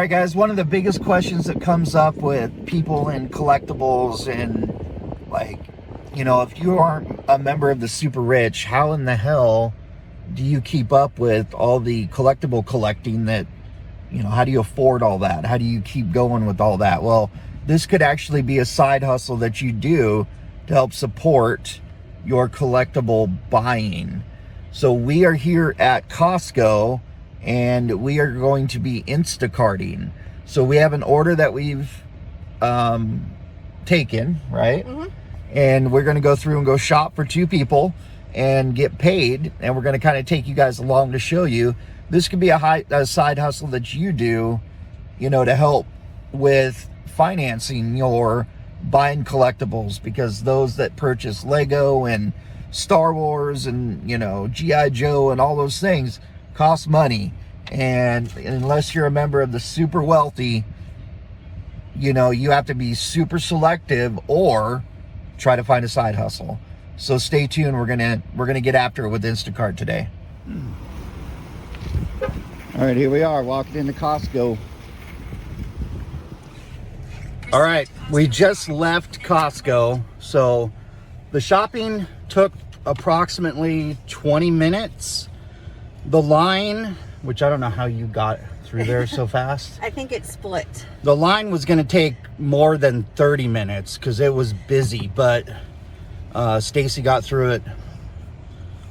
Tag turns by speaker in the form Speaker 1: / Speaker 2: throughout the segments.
Speaker 1: right, guys, one of the biggest questions that comes up with people in collectibles and, like, you know, if you aren't a member of the super rich, how in the hell do you keep up with all the collectible collecting that, you know, how do you afford all that? How do you keep going with all that? Well, this could actually be a side hustle that you do to help support your collectible buying. So we are here at Costco and we are going to be Instacarting. So we have an order that we've taken, right? Mm-hmm. And we're going to go through and go shop for 2 people and get paid. And we're going to kind of take you guys along to show you. This could be a side hustle that you do, you know, to help with financing your buying collectibles, because those that purchase Lego and Star Wars and, you know, G.I. Joe and all those things cost money. And unless you're a member of the super wealthy, you know, you have to be super selective or try to find a side hustle. So stay tuned. We're gonna get after it with Instacart today. All right, here we are walking into Costco. All right, we just left Costco. So the shopping took approximately 20 minutes. The line, which I don't know how you got through there so fast.
Speaker 2: I think it split.
Speaker 1: The line was going to take more than 30 minutes because it was busy, but Stacy got through it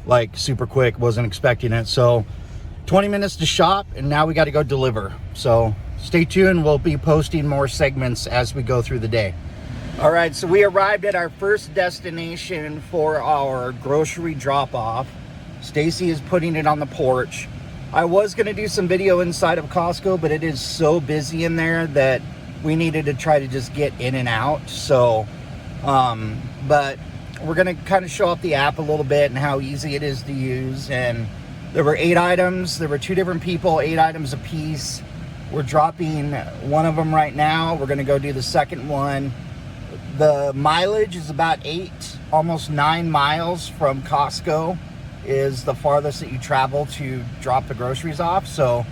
Speaker 1: like super quick. Wasn't expecting it. So 20 minutes to shop, and now we got to go deliver. So stay tuned. We'll be posting more segments as we go through the day. All right, so we arrived at our first destination for our grocery drop-off. Stacy is putting it on the porch. I was going to do some video inside of Costco, but it is so busy in there that we needed to try to just get in and out. So, but we're going to kind of show off the app a little bit and how easy it is to use. And there were 8 items. There were 2 different people, 8 items a piece. We're dropping one of them right now. We're going to go do the second one. The mileage is about 8, almost 9 miles from Costco is the farthest that you travel to drop the groceries off. So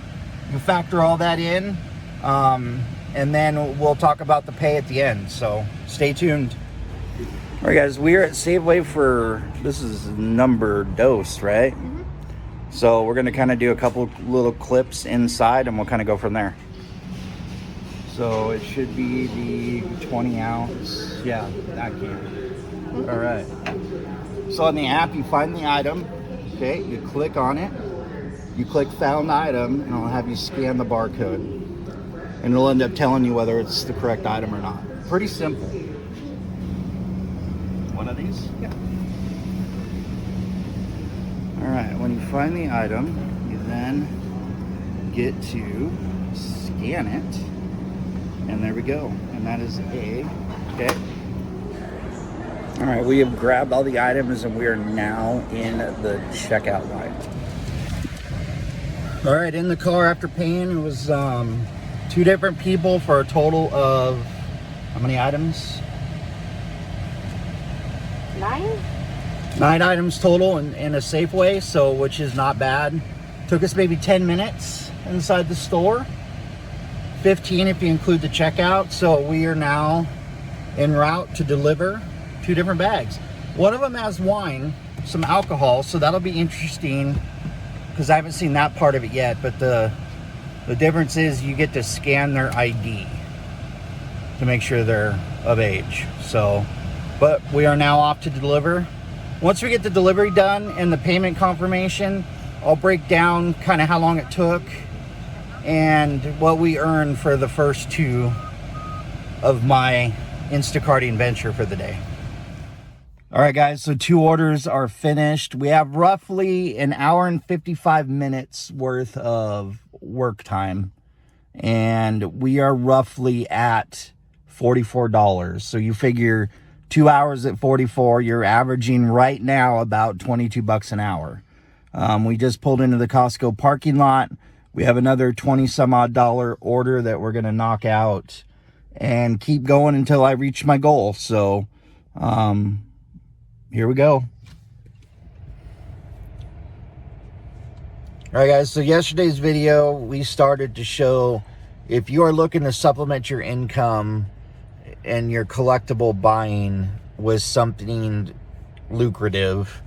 Speaker 1: you factor all that in, and then we'll talk about the pay at the end. So stay tuned. All right, guys, we are at Safeway for, this is number dose, right? Mm-hmm. So we're going to kind of do a couple little clips inside and we'll kind of go from there. So it should be the 20 ounce. Yeah, that can. All right. So on the app, you find the item. Okay, you click on it. You click found item, and it'll have you scan the barcode. And it'll end up telling you whether it's the correct item or not. Pretty simple. One of these? Yeah. All right, when you find the item, you then get to scan it. And there we go. And that is A. Okay. All right, we have grabbed all the items and we are now in the checkout line. All right, in the car after paying, it was 2 different people for a total of how many items?
Speaker 2: 9?
Speaker 1: 9 items total in a Safeway, so which is not bad. Took us maybe 10 minutes inside the store. 15 if you include the checkout. So we are now en route to deliver 2 different bags. One of them has wine, some alcohol, so that'll be interesting because I haven't seen that part of it yet. But the difference is you get to scan their ID to make sure they're of age. So, but we are now off to deliver. Once we get the delivery done and the payment confirmation, I'll break down kind of how long it took and what we earned for the first 2 of my Instacarting venture for the day. All right, guys, so 2 orders are finished. We have roughly an hour and 55 minutes worth of work time, and we are roughly at $44. So you figure 2 hours at 44, you're averaging right now about 22 bucks an hour. We just pulled into the Costco parking lot. We have another 20 some odd dollar order that we're going to knock out and keep going until I reach my goal. So, here we go. All right, guys, so yesterday's video, we started to show, if you are looking to supplement your income and your collectible buying with something lucrative,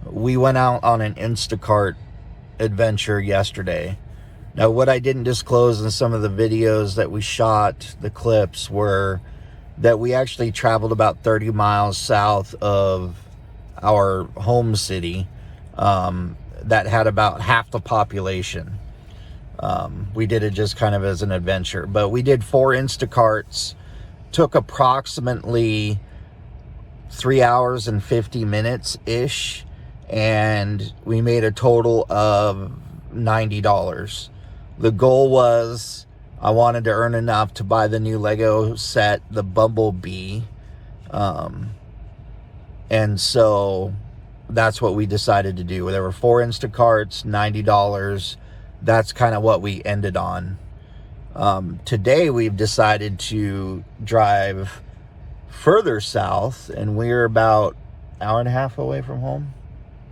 Speaker 1: we went out on an Instacart adventure yesterday. Now, what I didn't disclose in some of the videos that we shot, the clips, were that we actually traveled about 30 miles south of our home city that had about half the population. We did it just kind of as an adventure. But we did 4 Instacarts, took approximately 3 hours and 50 minutes-ish, and we made a total of $90. The goal was I wanted to earn enough to buy the new Lego set, the Bumblebee. And so that's what we decided to do. There were 4 Instacarts, $90. That's kind of what we ended on. Today we've decided to drive further south, and we're about an hour and a half away from home.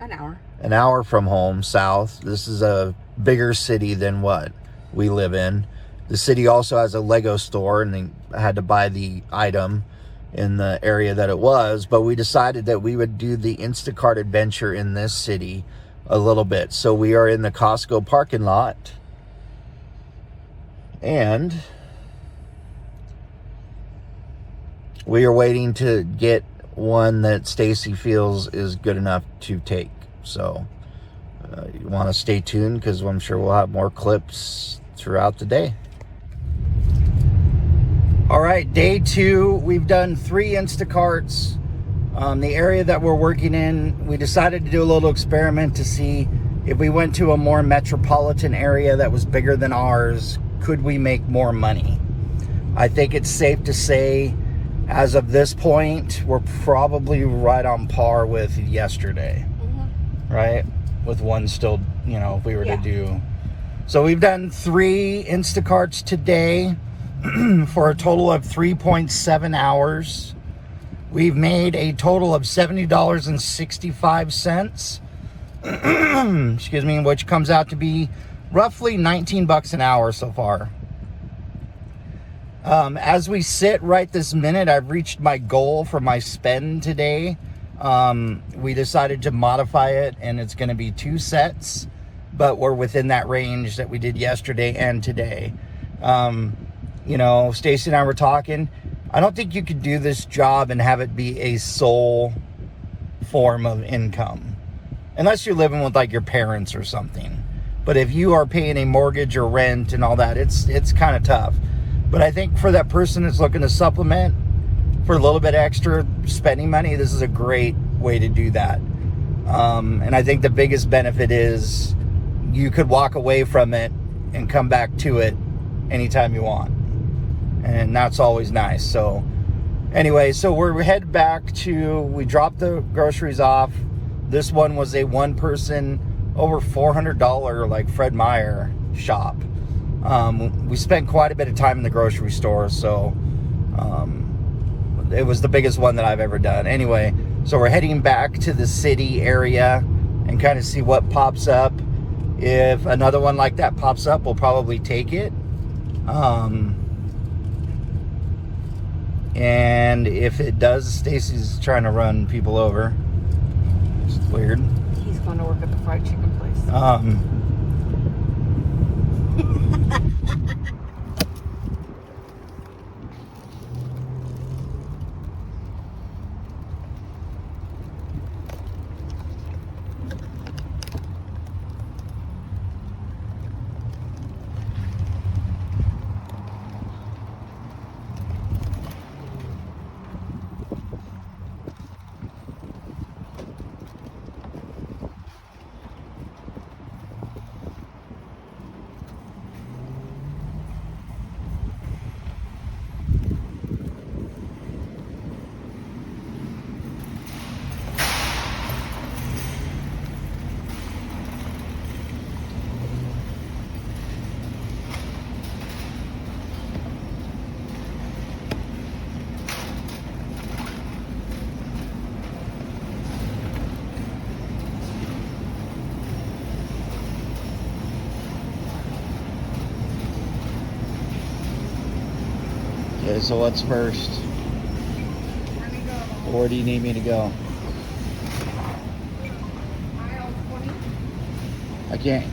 Speaker 1: An hour from home, south. This is a bigger city than what we live in. The city also has a Lego store, and they had to buy the item in the area that it was. But we decided that we would do the Instacart adventure in this city a little bit. So we are in the Costco parking lot, and we are waiting to get one that Stacy feels is good enough to take. So you want to stay tuned, because I'm sure we'll have more clips throughout the day. All right, day 2. We've done 3 Instacarts. The area that we're working in, we decided to do a little experiment to see if we went to a more metropolitan area that was bigger than ours, could we make more money? I think it's safe to say, as of this point, we're probably right on par with yesterday. Right? With one still, if we were to do. So we've done 3 Instacarts today for a total of 3.7 hours. We've made a total of $70.65. Excuse me, which comes out to be roughly $19 an hour so far. As we sit right this minute, I've reached my goal for my spend today. We decided to modify it, and it's going to be 2 sets, but we're within that range that we did yesterday and today. Stacy and I were talking. I don't think you could do this job and have it be a sole form of income, unless you're living with like your parents or something. But if you are paying a mortgage or rent and all that, it's kind of tough. But I think for that person that's looking to supplement for a little bit extra spending money, this is a great way to do that. And I think the biggest benefit is you could walk away from it and come back to it anytime you want. And that's always nice. So anyway, so we're headed back we dropped the groceries off. This one was a 1-person, over $400, like Fred Meyer shop. We spent quite a bit of time in the grocery store, so it was the biggest one that I've ever done. Anyway, so we're heading back to the city area and kind of see what pops up. If another one like that pops up, we'll probably take it. And if it does, Stacy's trying to run people over. It's weird.
Speaker 2: He's going to work at the fried chicken place.
Speaker 1: Okay, so what's first?
Speaker 2: Where do you go?
Speaker 1: Where do you need me to go?
Speaker 2: Aisle 20.
Speaker 1: I can't.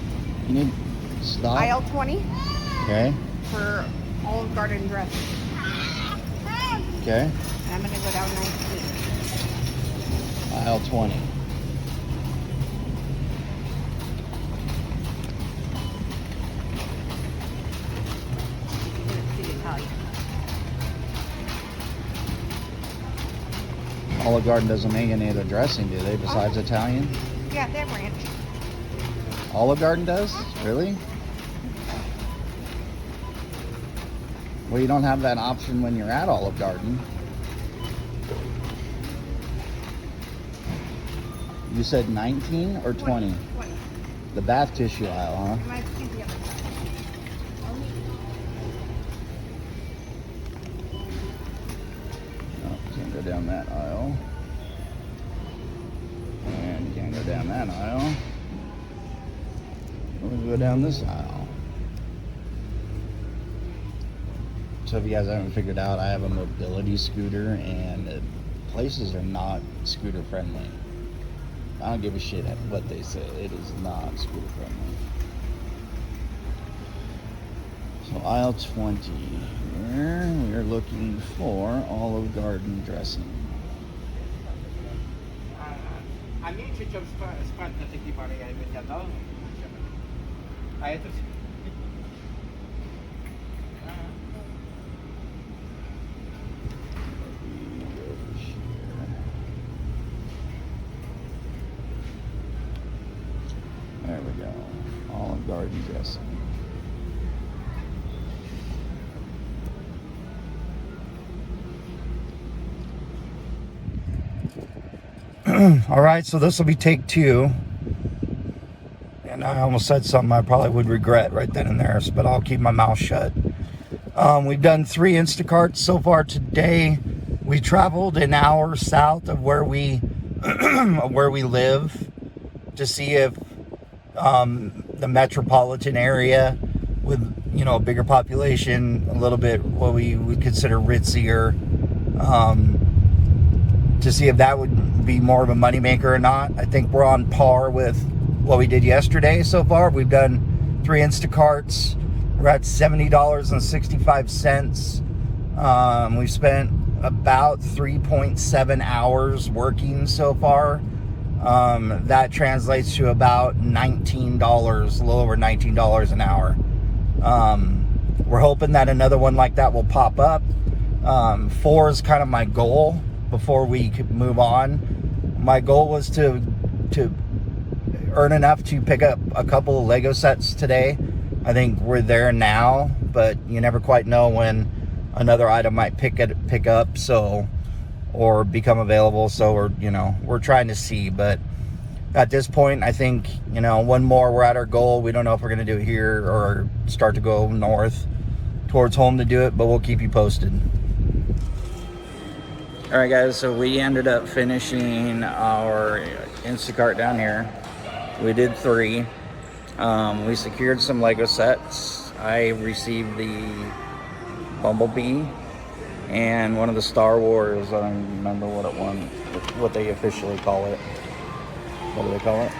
Speaker 1: You need to stop.
Speaker 2: Aisle 20
Speaker 1: Okay.
Speaker 2: for Olive Garden dressing.
Speaker 1: Okay.
Speaker 2: And I'm gonna go down 19.
Speaker 1: Aisle 20.
Speaker 2: Let's see Italian.
Speaker 1: Olive Garden doesn't make any of the dressing, do they? Besides Italian.
Speaker 2: Yeah, they have ranch.
Speaker 1: Olive Garden does? Really? Well, you don't have that option when you're at Olive Garden. You said 19 or 20?
Speaker 2: 20.
Speaker 1: The bath tissue aisle, huh?
Speaker 2: You might see the other side.
Speaker 1: No, can't go down that aisle. And you can't go down that aisle. We'll go down this aisle. So if you guys haven't figured out, I have a mobility scooter, and places are not scooter friendly. I don't give a shit what they say. It is not scooter friendly. So aisle 20 here, we are looking for Olive Garden dressing.
Speaker 3: Amici c'è spanta se ti pare che hai inventato. Hai detto sì.
Speaker 1: There we go. Olive Garden dressing. All right, so this will be take 2. And I almost said something I probably would regret right then and there, but I'll keep my mouth shut. We've done 3 Instacarts so far today. We traveled an hour south of where we live to see if the metropolitan area with, you know, a bigger population, a little bit what we would consider ritzier, to see if that would be more of a moneymaker or not. I think we're on par with what we did yesterday so far. We've done 3 Instacarts. We're at $70.65. We've spent about 3.7 hours working so far. That translates to about $19, a little over $19 an hour. We're hoping that another one like that will pop up. 4 is kind of my goal before we could move on. My goal was to earn enough to pick up a couple of Lego sets today. I think we're there now, but you never quite know when another item might pick up, so, or become available. So we're trying to see, but at this point, I think, one more, we're at our goal. We don't know if we're going to do it here or start to go north towards home to do it, but we'll keep you posted. All right, guys, so we ended up finishing our Instacart down here. We did 3. We secured some Lego sets. I received the Bumblebee and one of the Star Wars. I don't remember what they officially call it. What do they call it?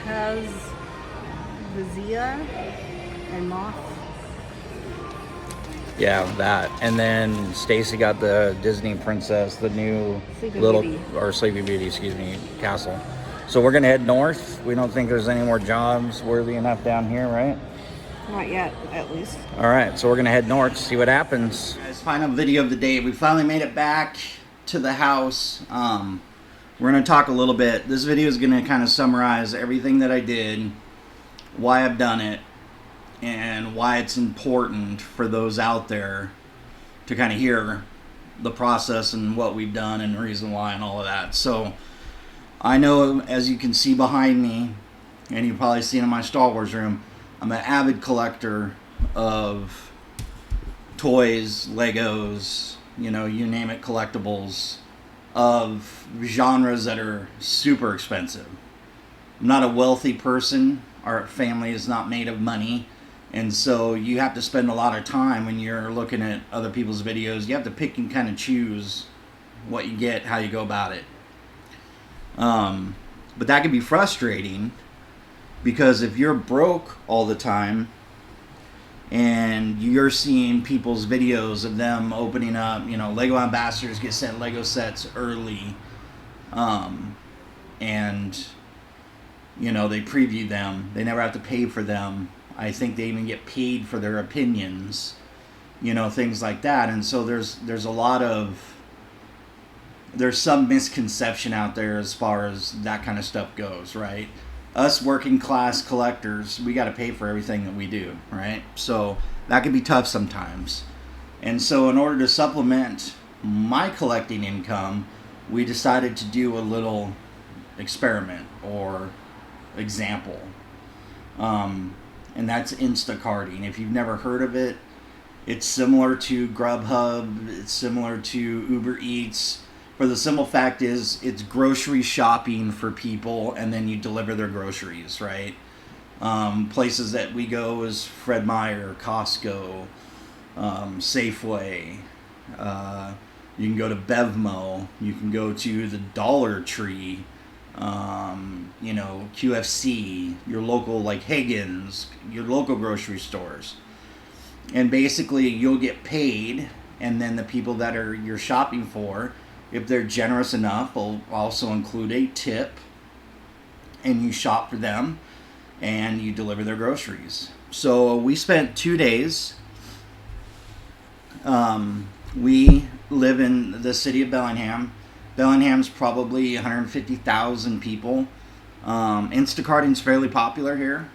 Speaker 2: Has Vizia and Moth.
Speaker 1: Yeah, that. And then Stacy got the Disney Princess, the new Sleeping Beauty, castle. So we're gonna head north. We don't think there's any more jobs worthy enough down here, right?
Speaker 2: Not yet, at least.
Speaker 1: All right, so we're gonna head north, see what happens. Guys, final video of the day. We finally made it back to the house. We're gonna talk a little bit. This video is gonna kind of summarize everything that I did, why I've done it, and why it's important for those out there to kind of hear the process and what we've done and the reason why and all of that. So I know, as you can see behind me, and you've probably seen in my Star Wars room, I'm an avid collector of toys, Legos, you name it, collectibles of genres that are super expensive. I'm not a wealthy person. our family is not made of money. And so you have to spend a lot of time when you're looking at other people's videos. You have to pick and kind of choose what you get, how you go about it. But that can be frustrating because if you're broke all the time and you're seeing people's videos of them opening up, Lego ambassadors get sent Lego sets early, and they preview them. They never have to pay for them. I think they even get paid for their opinions, things like that. And so there's some misconception out there as far as that kind of stuff goes, right? Us working class collectors, we got to pay for everything that we do, right? So that can be tough sometimes. And so in order to supplement my collecting income, we decided to do a little experiment or example. And that's Instacarting. If you've never heard of it, it's similar to Grubhub, it's similar to Uber Eats. For the simple fact is, it's grocery shopping for people, and then you deliver their groceries, right? Places that we go is Fred Meyer, Costco, Safeway. You can go to Bevmo. You can go to the Dollar Tree. QFC, your local like Higgins, your local grocery stores. And basically you'll get paid, and then the people that you're shopping for, if they're generous enough, will also include a tip, and you shop for them and you deliver their groceries. So we spent 2 days. We live in the city of Bellingham. Bellingham's probably 150,000 people. Instacarting's fairly popular here.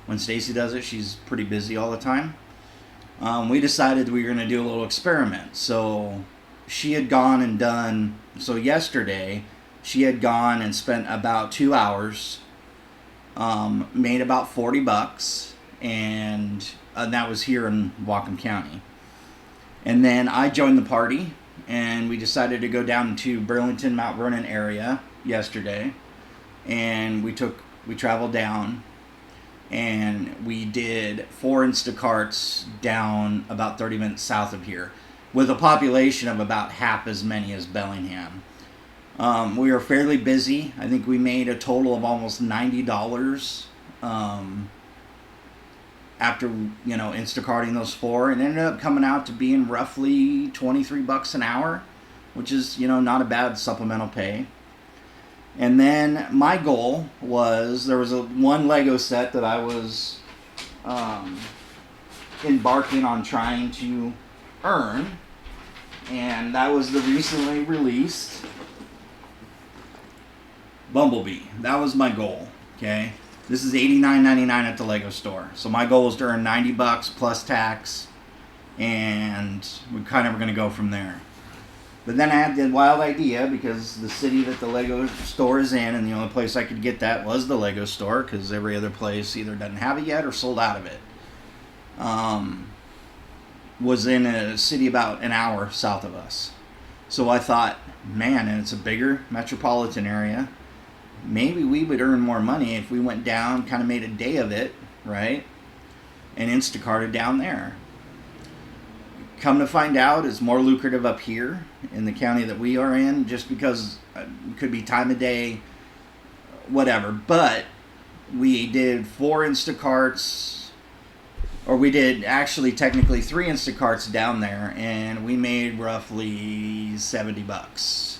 Speaker 1: When Stacy does it, she's pretty busy all the time. We decided we were going to do a little experiment. So she had gone and done, so yesterday, she had gone and spent about 2 hours, made about $40, and that was here in Whatcom County. And then I joined the party, and we decided to go down to Burlington, Mount Vernon area yesterday, and we traveled down, and we did 4 Instacarts down about 30 minutes south of here, with a population of about half as many as Bellingham. We were fairly busy. I think we made a total of almost $90 after Instacarting those 4, and it ended up coming out to being roughly $23 an hour, which is not a bad supplemental pay. And then my goal was, there was one Lego set that I was embarking on trying to earn, and that was the recently released Bumblebee. That was my goal. Okay, this is $89.99 at the Lego store. So my goal was to earn $90 plus tax, and we kind of were going to go from there. But then I had the wild idea, because the city that the Lego store is in, and the only place I could get that was the Lego store, because every other place either doesn't have it yet or sold out of it, was in a city about an hour south of us. So I thought, man, and it's a bigger metropolitan area, maybe we would earn more money if we went down, kind of made a day of it, right? And Instacarted down there. Come to find out, it's more lucrative up here in the county that we are in, just because it could be time of day, whatever. But we did 4 Instacarts, or we did actually technically 3 Instacarts down there, and we made roughly $70.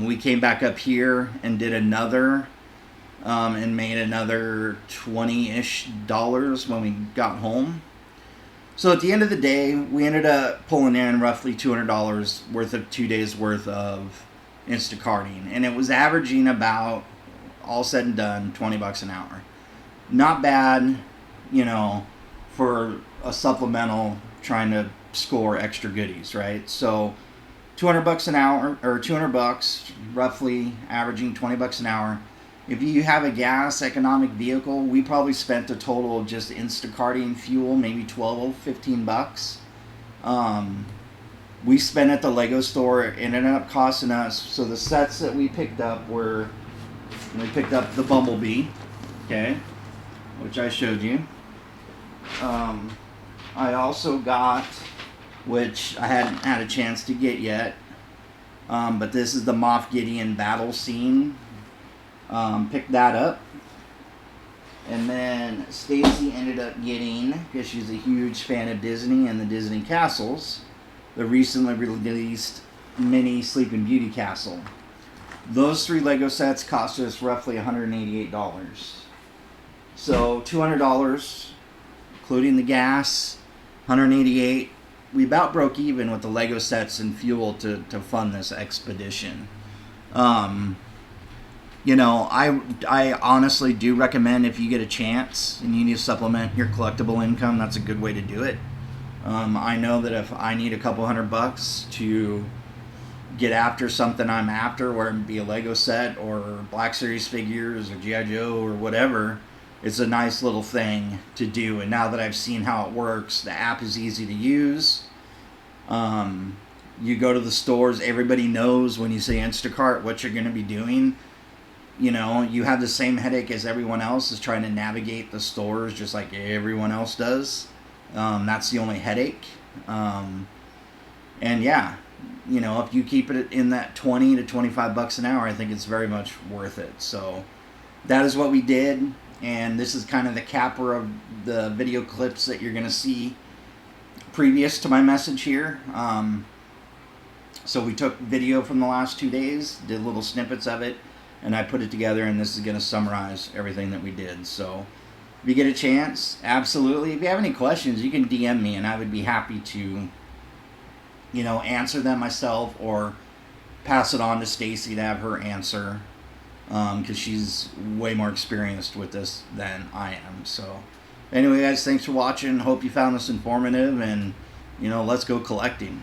Speaker 1: We came back up here and did another, and made another $20-ish when we got home. So at the end of the day, we ended up pulling in roughly $200 worth of 2 days worth of Instacarting, and it was averaging about, all said and done, $20 an hour. Not bad, for a supplemental trying to score extra goodies, right? So $200 an hour, or $200, roughly averaging $20 an hour. If you have a gas economic vehicle, we probably spent a total of just Instacarting fuel, maybe $12-15. We spent at the Lego store, it ended up costing us, so the sets that we picked up were, we picked up the Bumblebee, Okay, which I showed you. I also got, which I hadn't had a chance to get yet, but this is the Moff Gideon battle scene. Picked that up. And then Stacy ended up getting, because she's a huge fan of Disney and the Disney castles, the recently released mini Sleeping Beauty castle. Those 3 Lego sets cost us roughly $188. So $200, including the gas, $188. We about broke even with the Lego sets and fuel to fund this expedition. You know, I honestly do recommend, if you get a chance and you need to supplement your collectible income, that's a good way to do it. I know that if I need a couple $100 to get after something I'm after, whether it be a Lego set or Black Series figures or G.I. Joe or whatever, it's a nice little thing to do. And now that I've seen how it works, the app is easy to use. You go to the stores, everybody knows when you say Instacart what you're going to be doing. You know, you have the same headache as everyone else is trying to navigate the stores just like everyone else does. That's the only headache. And yeah, you know, if you keep it in that 20 to 25 bucks an hour, I think it's very much worth it. So that is what we did. And this is kind of the capper of the video clips that you're going to see previous to my message here. So we took video from the last 2 days, did little snippets of it, and I put it together, and this is going to summarize everything that we did. So if you get a chance, absolutely. If you have any questions, you can DM me, and I would be happy to, you know, answer them myself or pass it on to Stacy to have her answer, because she's way more experienced with this than I am. So anyway, guys, thanks for watching. Hope you found this informative, and, you know, let's go collecting.